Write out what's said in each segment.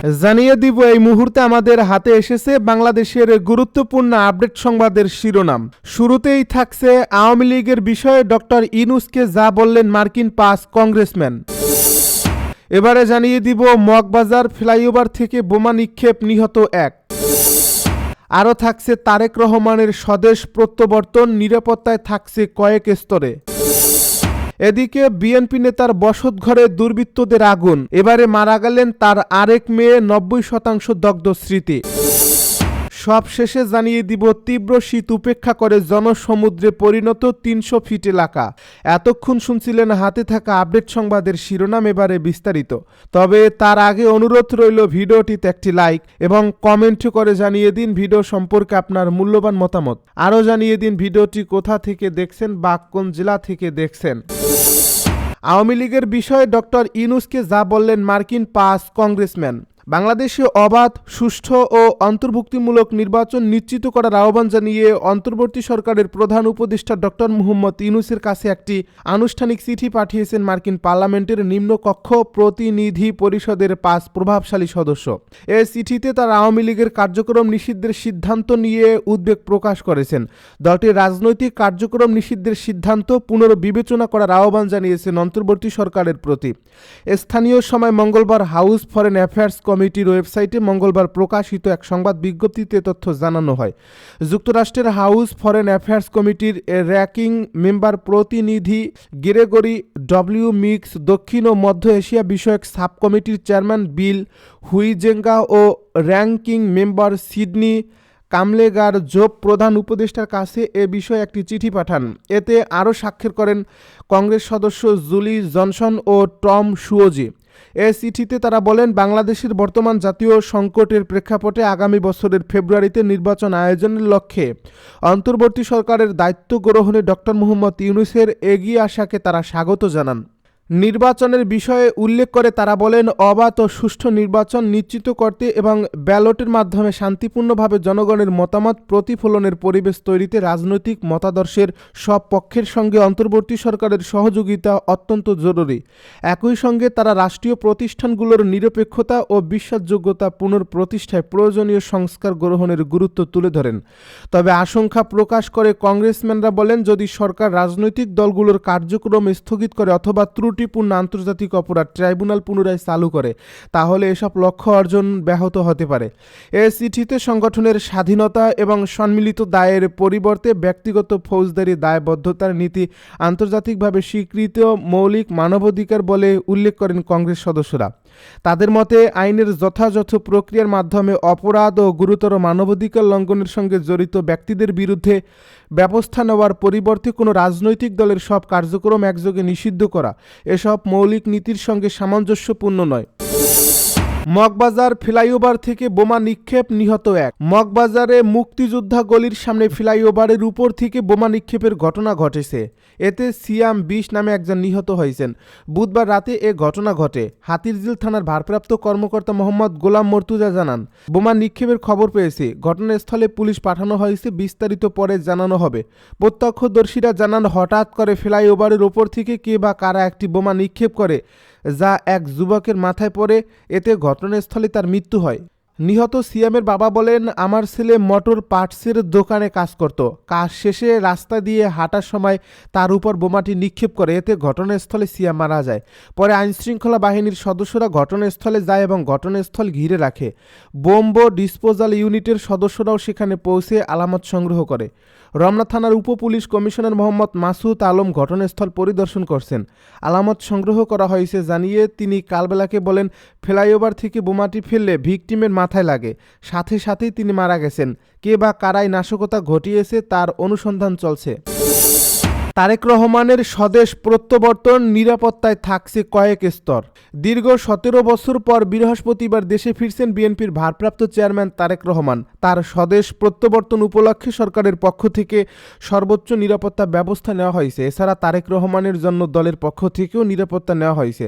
জানিয়ে দিব এই মুহূর্তে আমাদের হাতে এসেছে বাংলাদেশের গুরুত্বপূর্ণ আপডেট সংবাদের শিরোনাম। শুরুতেই থাকছে আওয়ামী লীগের বিষয়ে ডক্টর ইউনূসকে যা বললেন মার্কিন ৫ কংগ্রেসম্যান। এবারে জানিয়ে দিব মগবাজার ফ্লাইওভার থেকে বোমা নিক্ষেপ, নিহত ১। আরও থাকছে তারেক রহমানের স্বদেশ প্রত্যাবর্তন, নিরাপত্তায় থাকছে কয়েক স্তরে। এদিকে বিএনপি নেতার বসতঘরে দুর্বৃত্তদের আগুন, এবারে মারা গেলেন তার আরেক মেয়ে, ৯০% দগ্ধ স্মৃতি। সব শেষে জানিয়ে দিব তীব্র শীত উপেক্ষা করে জনসমুদ্রে পরিণত ৩০০ ফিট এলাকা। এতক্ষণ শুনছিলেন হাতে থাকা আপডেট সংবাদের শিরোনাম, এবারে বিস্তারিত। তবে তার আগে অনুরোধ রইল ভিডিওটিতে একটি লাইক এবং কমেন্ট করে জানিয়ে দিন ভিডিও সম্পর্কে আপনার মূল্যবান মতামত। আরও জানিয়ে দিন ভিডিওটি কোথা থেকে দেখছেন বা কোন জেলা থেকে দেখছেন। আওয়ামী লীগের বিষয়ে ডক্টর ইউনূসকে যা বললেন মার্কিন ৫ কংগ্রেসম্যান। বাংলাদেশে অবাধ, সুষ্ঠু ও অন্তর্ভুক্তিমূলক নির্বাচন নিশ্চিত করার আহ্বান জানিয়ে অন্তর্বর্তী সরকারের প্রধান উপদেষ্টা ডক্টর মুহাম্মদ ইউনূসের কাছে একটি আনুষ্ঠানিক চিঠি পাঠিয়েছেন মার্কিন পার্লামেন্টের নিম্নকক্ষ প্রতিনিধি পরিষদের ৫ প্রভাবশালী সদস্য। এই চিঠিতে তারা আওয়ামী লীগের কার্যক্রম নিষিদ্ধের সিদ্ধান্ত নিয়ে উদ্বেগ প্রকাশ করেছেন। দলটির রাজনৈতিক কার্যক্রম নিষিদ্ধের সিদ্ধান্ত পুনর্বিবেচনা করার আহ্বান জানিয়েছেন অন্তর্বর্তী সরকারের প্রতি। স্থানীয় সময় মঙ্গলবার হাউস ফরেন অ্যাফেয়ার্স কমিটির ওয়েবসাইটে মঙ্গলবার প্রকাশিত এক সংবাদ বিজ্ঞপ্তিতে তথ্য জানানো হয়। যুক্তরাষ্ট্রের হাউস ফরেন অ্যাফেয়ার্স কমিটির র্যাঙ্কিং মেম্বার প্রতিনিধি গ্রেগরি ডব্লিউ মিক্স, দক্ষিণ ও মধ্য এশিয়া বিষয়ক সাব কমিটির চেয়ারম্যান বিল হুইজেঙ্গা ও র্যাঙ্কিং মেম্বার সিডনি কামলেগার জোব প্রধান উপদেষ্টার কাছে এ বিষয়ে একটি চিঠি পাঠান। এতে আরও স্বাক্ষর করেন কংগ্রেস সদস্য জুলি জনসন ও টম শুওজি। এ চিঠিতে তারা বলেন, বাংলাদেশের বর্তমান জাতীয় সংকটের প্রেক্ষাপটে আগামী বছরের ফেব্রুয়ারিতে নির্বাচন আয়োজনের লক্ষ্যে অন্তর্বর্তী সরকারের দায়িত্ব গ্রহণে ডক্টর মুহাম্মদ ইউনূসের এগিয়ে আসাকে তারা স্বাগত জানান। নির্বাচনের বিষয়ে উল্লেখ করে তারা বলেন, অবাধ ও সুষ্ঠু নির্বাচন নিশ্চিত করতে এবং ব্যালটের মাধ্যমে শান্তিপূর্ণভাবে জনগণের মতামত প্রতিফলনের পরিবেশ তৈরিতে রাজনৈতিক মতাদর্শের সব পক্ষের সঙ্গে অন্তর্বর্তী সরকারের সহযোগিতা অত্যন্ত জরুরি। একই সঙ্গে তারা রাষ্ট্রীয় প্রতিষ্ঠানগুলোর নিরপেক্ষতা ও বিশ্বাসযোগ্যতা পুনঃপ্রতিষ্ঠায় প্রয়োজনীয় সংস্কার গ্রহণের গুরুত্ব তুলে ধরেন। তবে আশঙ্কা প্রকাশ করে কংগ্রেসম্যানরা বলেন, যদি সরকার রাজনৈতিক দলগুলোর কার্যক্রম স্থগিত করে অথবা ত্রুটিপূর্ণ আন্তর্জাতিক অপরাধ ট্রাইব্যুনাল পুনরায় চালু করে, তাহলে এসব লক্ষ্য অর্জন ব্যাহত হতে পারে। এ চিঠিতে সংগঠনের স্বাধীনতা এবং সম্মিলিত দায়ের পরিবর্তে ব্যক্তিগত ফৌজদারি দায়বদ্ধতার নীতি আন্তর্জাতিকভাবে স্বীকৃত মৌলিক মানবাধিকার বলে উল্লেখ করেন কংগ্রেস সদস্যরা। তাদের মতে আইনের যথাযথ প্রক্রিয়ার মাধ্যমে অপরাধ ও গুরুতর মানবাধিকার লঙ্ঘনের সঙ্গে জড়িত ব্যক্তিদের বিরুদ্ধে ব্যবস্থা নেওয়ার পরিবর্তে কোনো রাজনৈতিক দলের সব কার্যক্রম একযোগে নিষিদ্ধ করা এসব মৌলিক নীতির সঙ্গে সামঞ্জস্যপূর্ণ নয়। মগবাজার ফ্লাইওভার থেকে বোমা নিক্ষেপ, নিহত ১। মগবাজারে মুক্তিযোদ্ধা গলির সামনে ফ্লাইওভারের উপর থেকে বোমা নিক্ষেপের ঘটনা ঘটেছে। এতে সিয়াম ২০ নামে একজন নিহত হয়েছেন। বুধবার রাতে এ ঘটনা ঘটে। হাতিরঝিল থানার ভারপ্রাপ্ত কর্মকর্তা মোহাম্মদ গোলাম মর্তুজা জানান, বোমা নিক্ষেপের খবর পেয়েছি, ঘটনাস্থলে পুলিশ পাঠানো হয়েছে, বিস্তারিত পরে জানানো হবে। প্রত্যক্ষদর্শীরা জানান, হঠাৎ করে ফ্লাইওভারের ওপর থেকে কে বা কারা একটি বোমা নিক্ষেপ করে, যা এক যুবকের মাথায় পড়ে। এতে ঘটনাস্থলে তার মৃত্যু হয়। নিহত সিয়ামের বাবা বলেন, আমার ছেলে মোটর পার্টসের দোকানে কাজ করত। কাজ শেষে রাস্তা দিয়ে হাঁটার সময় তার উপর বোমাটি নিক্ষেপ করে। এতে ঘটনাস্থলে সিয়াম মারা যায়। পরে আইনশৃঙ্খলা বাহিনীর সদস্যরা ঘটনাস্থলে যায় এবং ঘটনাস্থল ঘিরে রাখে। বোম্ব ডিসপোজাল ইউনিটের সদস্যরাও সেখানে পৌঁছে আলামত সংগ্রহ করে। রমনা থানার উপপুলিশ কমিশনার মোহাম্মদ মাসুদ আলম ঘটনাস্থল পরিদর্শন করছেন। আলামত সংগ্রহ করা হয়েছে জানিয়ে তিনি কালবেলাকে বলেন, ফ্লাইওভার থেকে বোমাটি ফেললে ভিকটিমের মাথায় লাগে, সাথে সাথেই তিনি মারা গেছেন। কে বা কারাই নাশকতা ঘটিয়েছে তার অনুসন্ধান চলছে। তারেক রহমানের স্বদেশ প্রত্যাবর্তন, নিরাপত্তায় থাকছে কয়েক স্তর। দীর্ঘ ১৭ বছর পর বৃহস্পতিবার দেশে ফিরছেন বিএনপির ভারপ্রাপ্ত চেয়ারম্যান তারেক রহমান। তার স্বদেশ প্রত্যাবর্তন উপলক্ষে সরকারের পক্ষ থেকে সর্বোচ্চ নিরাপত্তা ব্যবস্থা নেওয়া হয়েছে। এছাড়া তারেক রহমানের জন্য দলের পক্ষ থেকেও নিরাপত্তা নেওয়া হয়েছে।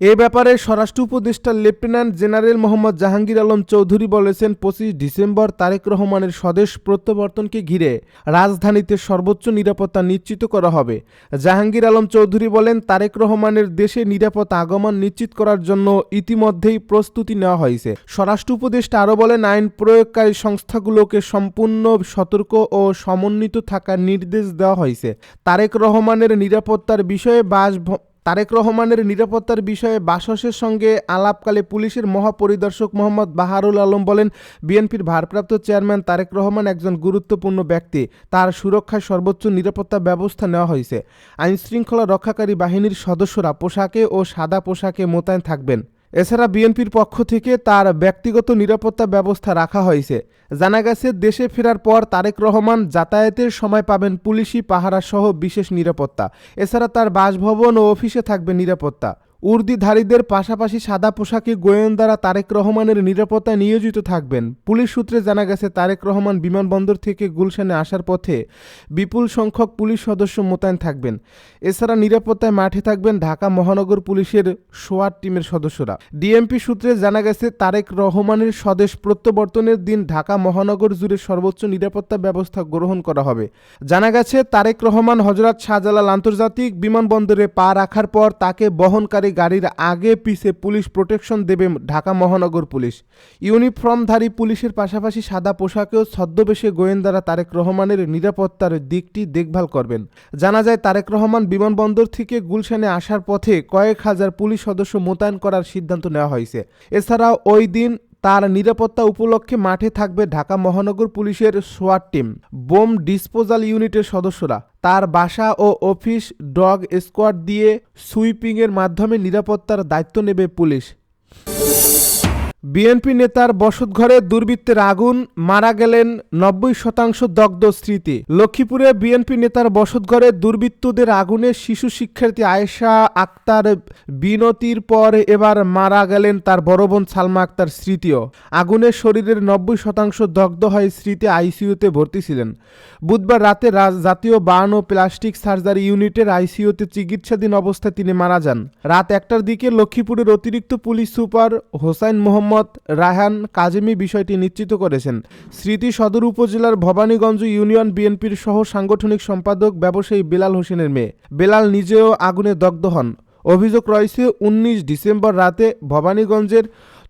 এ ব্যাপারে স্বরাষ্ট্র উপদেষ্টা লেফটেন্যান্ট জেনারেল মোহাম্মদ জাহাঙ্গীর আলম চৌধুরী বলেছেন, 25 ডিসেম্বর তারেক রহমানের স্বদেশ প্রত্যাবর্তনকে ঘিরে রাজধানীতে সর্বোচ্চ নিরাপত্তা নিশ্চিত করা হবে। জাহাঙ্গীর আলম চৌধুরী বলেন, তারেক রহমানের দেশে নিরাপদ আগমন নিশ্চিত করার জন্য ইতিমধ্যেই প্রস্তুতি নেওয়া হয়েছে। স্বরাষ্ট্র উপদেষ্টা আরও বলেন, আইন প্রয়োগকারী সংস্থাগুলোকে সম্পূর্ণ সতর্ক ও সমন্বিত থাকার নির্দেশ দেওয়া হয়েছে। তারেক রহমানের নিরাপত্তার বিষয়ে বাসসের সঙ্গে আলাপকালে পুলিশের মহাপরিদর্শক মোহাম্মদ বাহারুল আলম বলেন, বিএনপির ভারপ্রাপ্ত চেয়ারম্যান তারেক রহমান একজন গুরুত্বপূর্ণ ব্যক্তি। তার সুরক্ষায় সর্বোচ্চ নিরাপত্তা ব্যবস্থা নেওয়া হয়েছে। আইনশৃঙ্খলা রক্ষাকারী বাহিনীর সদস্যরা পোশাকে ও সাদা পোশাকে মোতায়েন থাকবেন। এছাড়া বিএনপির পক্ষ থেকে তার ব্যক্তিগত নিরাপত্তা ব্যবস্থা রাখা হয়েছে। জানা গেছে, দেশে ফেরার পর তারেক রহমান যাতায়াতের সময় পাবেন পুলিশি পাহারা সহ বিশেষ নিরাপত্তা। এছাড়া তার বাসভবন ও অফিসে থাকবে নিরাপত্তা। উর্দিধারীদের পাশাপাশি সাদা পোশাকে গোয়েন্দারা তারেক রহমানের নিরাপত্তায় নিয়োজিত থাকবেন। পুলিশ সূত্রে জানা গেছে, তারেক রহমান বিমানবন্দর থেকে গুলশানে আসার পথে বিপুল সংখ্যক পুলিশ সদস্য মোতায়েন থাকবেন। এছাড়া নিরাপত্তায় মাঠে থাকবেন ঢাকা মহানগর পুলিশের সোয়াট টিমের সদস্যরা। ডিএমপি সূত্রে জানা গেছে, তারেক রহমানের স্বদেশ প্রত্যাবর্তনের দিন ঢাকা মহানগর জুড়ে সর্বোচ্চ নিরাপত্তা ব্যবস্থা গ্রহণ করা হবে। জানা গেছে, তারেক রহমান হযরত শাহজালাল আন্তর্জাতিক বিমানবন্দরে পা রাখার পর তাকে বহনকারী গাড়ির আগে পিছে পুলিশ প্রোটেকশন দেবে ঢাকা মহানগর পুলিশ। ইউনিফর্মধারী পুলিশের পাশাপাশি সাদা পোশাকেও ছদ্মবেশে গোয়েন্দারা তারেক রহমানের নিরাপত্তার দিকটি দেখভাল করবেন। জানা যায়, তারেক রহমান বিমানবন্দর থেকে গুলশানে আসার পথে কয়েক হাজার পুলিশ সদস্য মোতায়েন করার সিদ্ধান্ত নেওয়া হয়েছে। এছাড়াও ওই দিন তার নিরাপত্তা উপলক্ষে মাঠে থাকবে ঢাকা মহানগর পুলিশের সোয়াট টিম, বোম ডিসপোজাল ইউনিটের সদস্যরা। তার বাসা ও অফিস ডগ স্কোয়াড দিয়ে সুইপিংয়ের মাধ্যমে নিরাপত্তার দায়িত্ব নেবে পুলিশ। বিএনপি নেতার বসতঘরে দুর্বৃত্তের আগুন, মারা গেলেন 90% দগ্ধ স্মৃতি। লক্ষ্মীপুরে বিএনপি নেতার বসতঘরে দুর্বৃত্তদের আগুনে শিশু শিক্ষার্থী আয়েশা আক্তার বিনতির পর এবার মারা গেলেন তার বড় বোন সালমা আক্তার স্মৃতিও। আগুনে শরীরের 90% দগ্ধ হয়ে স্মৃতি আইসিইউতে ভর্তি ছিলেন। বুধবার রাতে জাতীয় বার্ন ও প্লাস্টিক সার্জারি ইউনিটের আইসিইউতে চিকিৎসাধীন অবস্থায় তিনি মারা যান। রাত 1টার দিকে লক্ষ্মীপুরের অতিরিক্ত পুলিশ সুপার হোসাইন মোহাম্মদ রায়হান কাজেমি বিষয়টি নিশ্চিত করেছেন। স্মৃতি সদর উপজেলার ভবানীগঞ্জ ইউনিয়ন বিএনপির সহ সাংগঠনিক সম্পাদক ব্যবসায়ী বেলাল হোসেনের মেয়ে। বেলাল নিজেও আগুনে দগ্ধ হন। অভিযোগ রয়েছে, 19 ডিসেম্বর রাতে ভবানীগঞ্জের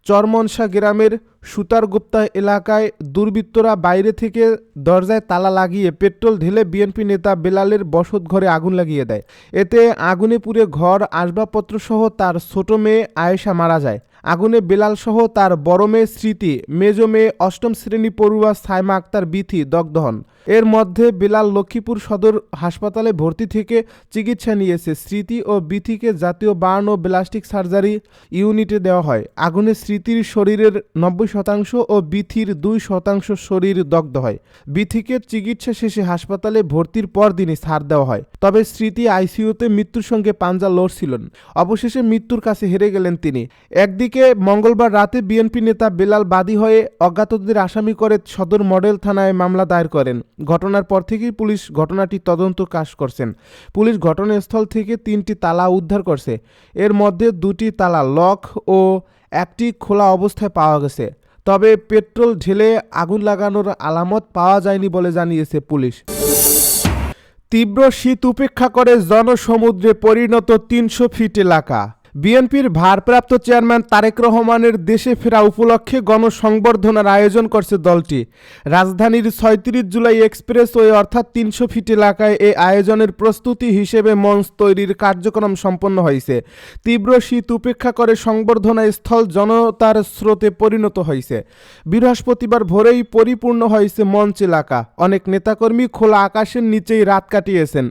চরমনসা গ্রামের সুতারগুপ্তা এলাকায় দুর্বৃত্তরা বাইরে থেকে দরজায় তালা লাগিয়ে পেট্রোল ঢেলে বিএনপি নেতা বেলালের বসতঘরে আগুন লাগিয়ে দেয়। এতে আগুনে পুড়ে ঘর, আসবাবপত্রসহ তার ছোট মেয়ে আয়েশা মারা যায়। আগুনে বেলাল সহ তার বড় মেয়ে স্মৃতি, মেজ মেয়ে 8ম শ্রেণী পড়ুয়া সাইমা আক্তার বিথি দগ্ধ হন। এর মধ্যে বেলাল লক্ষ্মীপুর সদর হাসপাতালে ভর্তি থেকে চিকিৎসা নিয়েছে। স্মৃতি ও বিথিকে জাতীয় বার্ন ও প্লাস্টিক সার্জারি ইউনিটে দেওয়া হয়। আগুনে স্মৃতির শরীরের 90% ও বিথির 2% শরীর দগ্ধ হয়। বিথিকে চিকিৎসা শেষে হাসপাতালে ভর্তির পর দিনই ছাড় দেওয়া হয়। তবে স্মৃতি আইসিইউতে মৃত্যুর সঙ্গে পাঞ্জা লড়ছিলেন। অবশেষে মৃত্যুর কাছে হেরে গেলেন তিনি। একদিকে মঙ্গলবার রাতে বিএনপি নেতা বেলাল বাদী হয়ে অজ্ঞাতদের আসামি করে সদর মডেল থানায় মামলা দায়ের করেন। ঘটনার পর থেকেই পুলিশ ঘটনাটি তদন্ত কাজ করছেন। পুলিশ ঘটনাস্থল থেকে 3টি তালা উদ্ধার করছে। এর মধ্যে 2টি তালা লক ও একটি খোলা অবস্থায় পাওয়া গেছে। তবে পেট্রোল ঢেলে আগুন লাগানোর আলামত পাওয়া যায়নি বলে জানিয়েছে পুলিশ। তীব্র শীত উপেক্ষা করে জনসমুদ্রে পরিণত 300 ফিট এলাকা। বিএনপির ভারপ্রাপ্ত চেয়ারম্যান তারেক রহমানের দেশে ফেরা উপলক্ষে গণসংবর্ধনার আয়োজন করছে দলটি। রাজধানীর 36 জুলাই এক্সপ্রেসওয়ে অর্থাৎ 300 ফিট এলাকায় এই আয়োজনের প্রস্তুতি হিসেবে মঞ্চ তৈরির কার্যক্রম সম্পন্ন হয়েছে। তীব্র শীত উপেক্ষা করে সংবর্ধনা স্থল জনতার স্রোতে পরিণত হয়েছে। বৃহস্পতিবার ভোরেই পরিপূর্ণ হয়েছে মঞ্চ এলাকা। অনেক নেতাকর্মী খোলা আকাশের নিচেই রাত কাটিয়েছেন।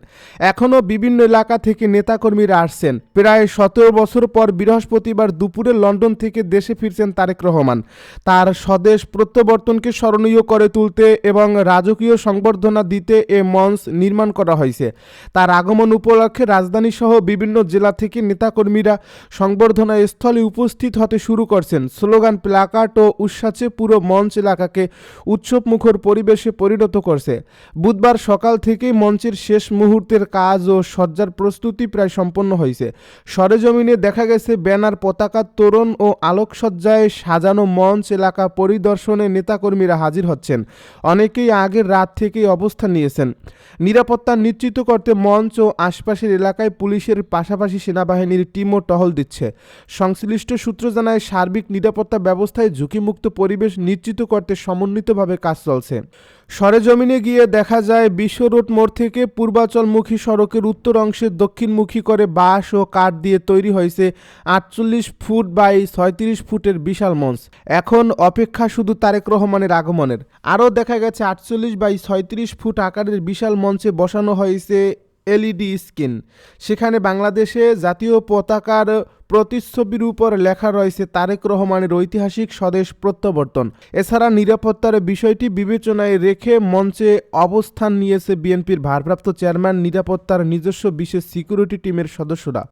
এখনও বিভিন্ন এলাকা থেকে নেতাকর্মীরা আসছেন। প্রায় 17 বছর পর বৃহস্পতিবার দুপুরে লন্ডন থেকে দেশে ফিরছেন তারেক রহমান। তার স্বদেশ প্রত্যাবর্তনকে স্মরণীয় করে তুলতে এবং রাজকীয় সংবর্ধনা দিতে এ মঞ্চ নির্মাণ করা হয়েছে। তার আগমন উপলক্ষে রাজধানী সহ বিভিন্ন জেলা থেকে নেতাকর্মীরা সংবর্ধনা স্থলে উপস্থিত হতে শুরু করছেন। স্লোগান, প্ল্যাকার্ড ও উচ্ছ্বাসে পুরো মঞ্চ এলাকাকে উৎসবমুখর পরিবেশে পরিণত করছে। বুধবার সকাল থেকেই মঞ্চের শেষ মুহূর্তের কাজ ও সজ্জার প্রস্তুতি প্রায় সম্পন্ন হয়েছে। সরেজমিনে দেখা গেছে ব্যানার, পতাকা, তোরণ ও আলোকসজ্জায় সাজানো মঞ্চ এলাকা পরিদর্শনে নেতাকর্মীরা হাজির হচ্ছেন। অনেকেই আগের রাত থেকেই অবস্থান নিয়েছেন। নিরাপত্তা নিশ্চিত করতে মঞ্চ ও আশপাশের এলাকায় পুলিশের পাশাপাশি সেনাবাহিনীর টিমও টহল দিচ্ছে। সংশ্লিষ্ট সূত্র জানায়, সার্বিক নিরাপত্তা ব্যবস্থায় ঝুঁকিমুক্ত পরিবেশ নিশ্চিত করতে সমন্বিতভাবে কাজ চলছে। সরেজমিনে গিয়ে দেখা যায়, বিশ্ব রোড মোড় থেকে পূর্বাচলমুখী সড়কের উত্তর অংশে দক্ষিণমুখী করে বাঁশ ও কাঠ দিয়ে তৈরি হয়েছে 48 ফুট বাই 36 ফুটের বিশাল মঞ্চ। এখন অপেক্ষা শুধু তারেক রহমানের আগমনের। আরও দেখা গেছে 48 বাই 36 ফুট আকারের বিশাল মঞ্চে বসানো হয়েছে এলইডি স্ক্রিন। সেখানে বাংলাদেশে জাতীয় পতাকার প্রতিচ্ছবির উপর লেখা রয়েছে তারেক রহমানের ঐতিহাসিক স্বদেশ প্রত্যাবর্তন। এছাড়া নিরাপত্তার বিষয়টি বিবেচনায় রেখে মঞ্চে অবস্থান নিয়েছে বিএনপির ভারপ্রাপ্ত চেয়ারম্যান, নিরাপত্তার নিজস্ব বিশেষ সিকিউরিটি টিমের সদস্যরা।